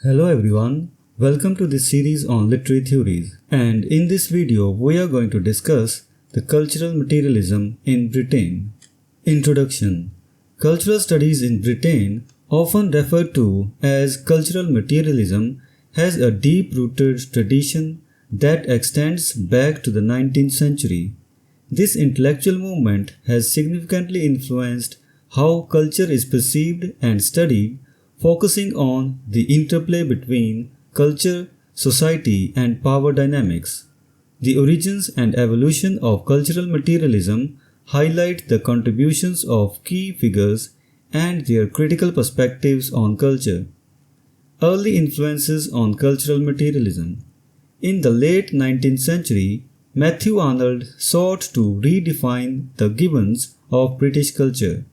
Hello everyone, welcome to this series on literary theories, and in this video we are going to discuss the cultural materialism in Britain. Introduction. Cultural studies in Britain, often referred to as cultural materialism, has a deep-rooted tradition that extends back to the 19th century. This intellectual movement has significantly influenced how culture is perceived and studied, focusing on the interplay between culture, society, and power dynamics. The origins and evolution of cultural materialism highlight the contributions of key figures and their critical perspectives on culture. Early influences on cultural materialism. In the late 19th century, Matthew Arnold sought to redefine the gibbons of British culture.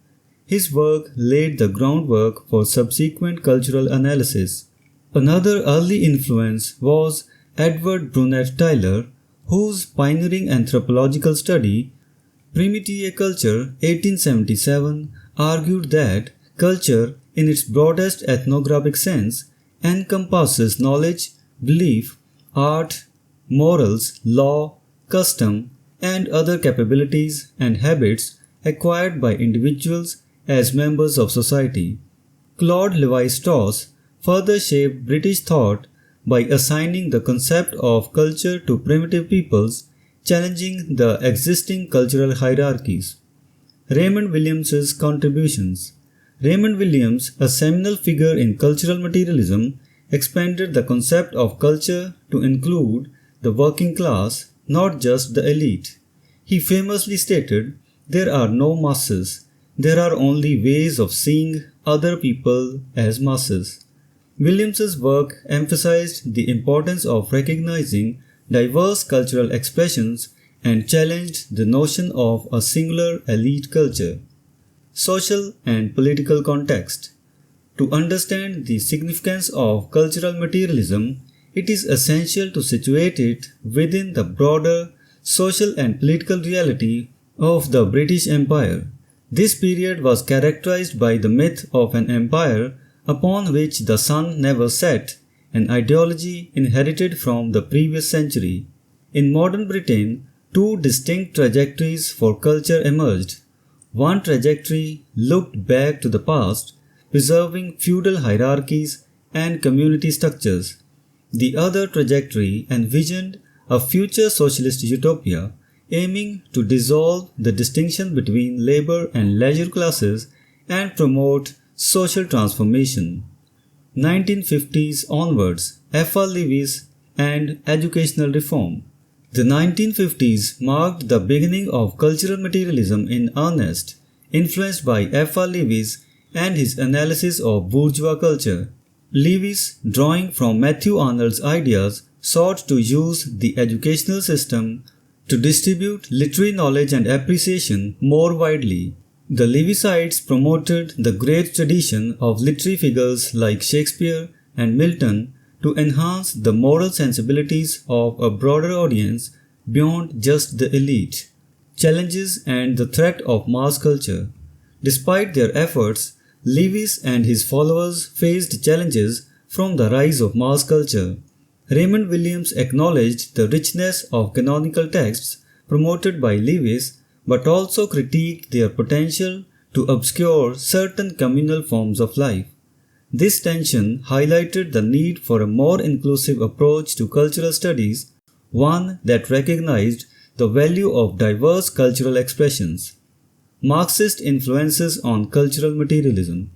His work laid the groundwork for subsequent cultural analysis. Another early influence was Edward Brunett Tylor, whose pioneering anthropological study, Primitive Culture 1877, argued that culture, in its broadest ethnographic sense, encompasses knowledge, belief, art, morals, law, custom, and other capabilities and habits acquired by individuals as members of society. Claude Lévi-Strauss further shaped British thought by assigning the concept of culture to primitive peoples, challenging the existing cultural hierarchies. Raymond Williams's contributions. Raymond Williams, a seminal figure in cultural materialism, expanded the concept of culture to include the working class, not just the elite. He famously stated, "There are no masses. There are only ways of seeing other people as masses." Williams's work emphasized the importance of recognizing diverse cultural expressions and challenged the notion of a singular elite culture. Social and political context. To understand the significance of cultural materialism, it is essential to situate it within the broader social and political reality of the British Empire. This period was characterized by the myth of an empire upon which the sun never set, an ideology inherited from the previous century. In modern Britain, two distinct trajectories for culture emerged. One trajectory looked back to the past, preserving feudal hierarchies and community structures. The other trajectory envisioned a future socialist utopia, aiming to dissolve the distinction between labor and leisure classes and promote social transformation. 1950s onwards, F.R. Lewis and educational reform. The 1950s marked the beginning of cultural materialism in earnest, influenced by F.R. Lewis and his analysis of bourgeois culture. Lewis, drawing from Matthew Arnold's ideas, sought to use the educational system to distribute literary knowledge and appreciation more widely. The Lewisites promoted the great tradition of literary figures like Shakespeare and Milton to enhance the moral sensibilities of a broader audience beyond just the elite. Challenges and the threat of mass culture. Despite their efforts, Lewis and his followers faced challenges from the rise of mass culture. Raymond Williams acknowledged the richness of canonical texts promoted by Lewis, but also critiqued their potential to obscure certain communal forms of life. This tension highlighted the need for a more inclusive approach to cultural studies, one that recognized the value of diverse cultural expressions. Marxist influences on cultural materialism.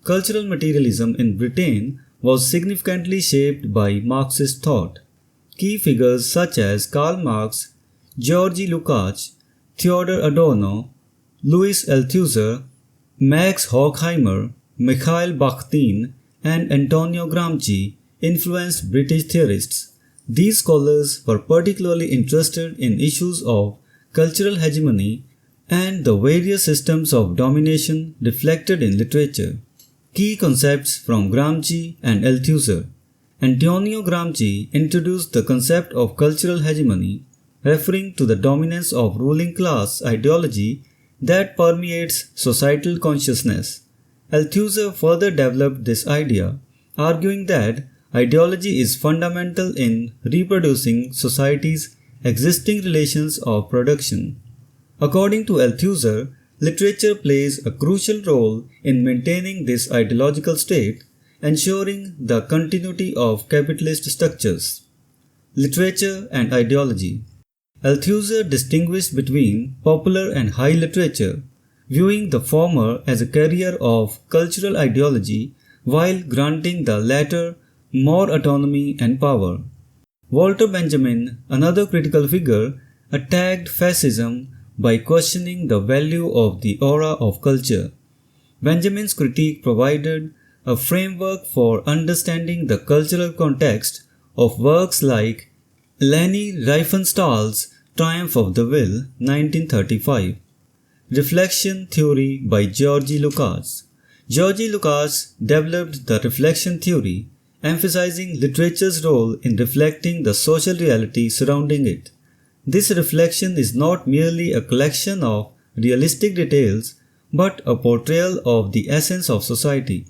Cultural materialism in Britain was significantly shaped by Marxist thought. Key figures such as Karl Marx, Georgy Lukács, Theodor Adorno, Louis Althusser, Max Horkheimer, Mikhail Bakhtin, and Antonio Gramsci influenced British theorists. These scholars were particularly interested in issues of cultural hegemony and the various systems of domination reflected in literature. Key concepts from Gramsci and Althusser. Antonio Gramsci introduced the concept of cultural hegemony, referring to the dominance of ruling class ideology that permeates societal consciousness. Althusser further developed this idea, arguing that ideology is fundamental in reproducing society's existing relations of production. According to Althusser, literature plays a crucial role in maintaining this ideological state, ensuring the continuity of capitalist structures. Literature and ideology. Althusser distinguished between popular and high literature, viewing the former as a carrier of cultural ideology while granting the latter more autonomy and power. Walter Benjamin, another critical figure, attacked fascism by questioning the value of the aura of culture. Benjamin's critique provided a framework for understanding the cultural context of works like Leni Riefenstahl's Triumph of the Will, 1935. Reflection Theory by Georgy Lukács. Georgy Lukács developed the reflection theory, emphasizing literature's role in reflecting the social reality surrounding it. This reflection is not merely a collection of realistic details, but a portrayal of the essence of society.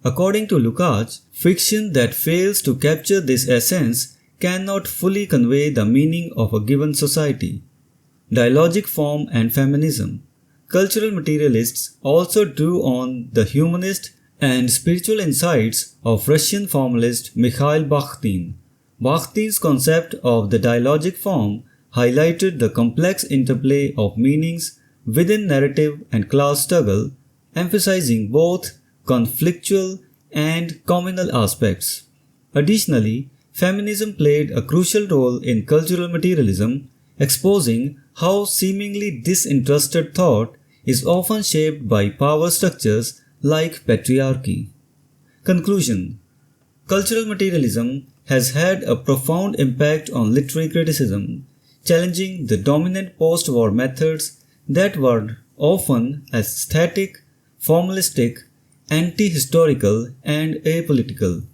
According to Lukács, fiction that fails to capture this essence cannot fully convey the meaning of a given society. Dialogic form and feminism. Cultural materialists also drew on the humanist and spiritual insights of Russian formalist Mikhail Bakhtin. Bakhtin's concept of the dialogic form highlighted the complex interplay of meanings within narrative and class struggle, emphasizing both conflictual and communal aspects. Additionally, feminism played a crucial role in cultural materialism, exposing how seemingly disinterested thought is often shaped by power structures like patriarchy. Conclusion. Cultural materialism has had a profound impact on literary criticism, challenging the dominant post-war methods that were often aesthetic, formalistic, anti-historical, and apolitical.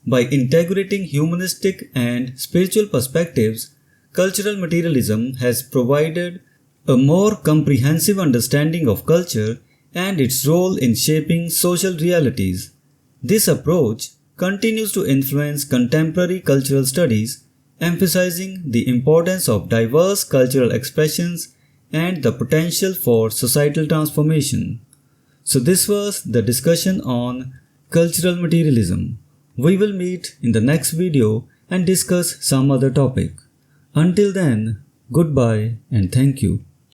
By integrating humanistic and spiritual perspectives, cultural materialism has provided a more comprehensive understanding of culture and its role in shaping social realities. This approach continues to influence contemporary cultural studies, emphasizing the importance of diverse cultural expressions and the potential for societal transformation. So this was the discussion on cultural materialism. We will meet in the next video and discuss some other topic. Until then, goodbye and thank you.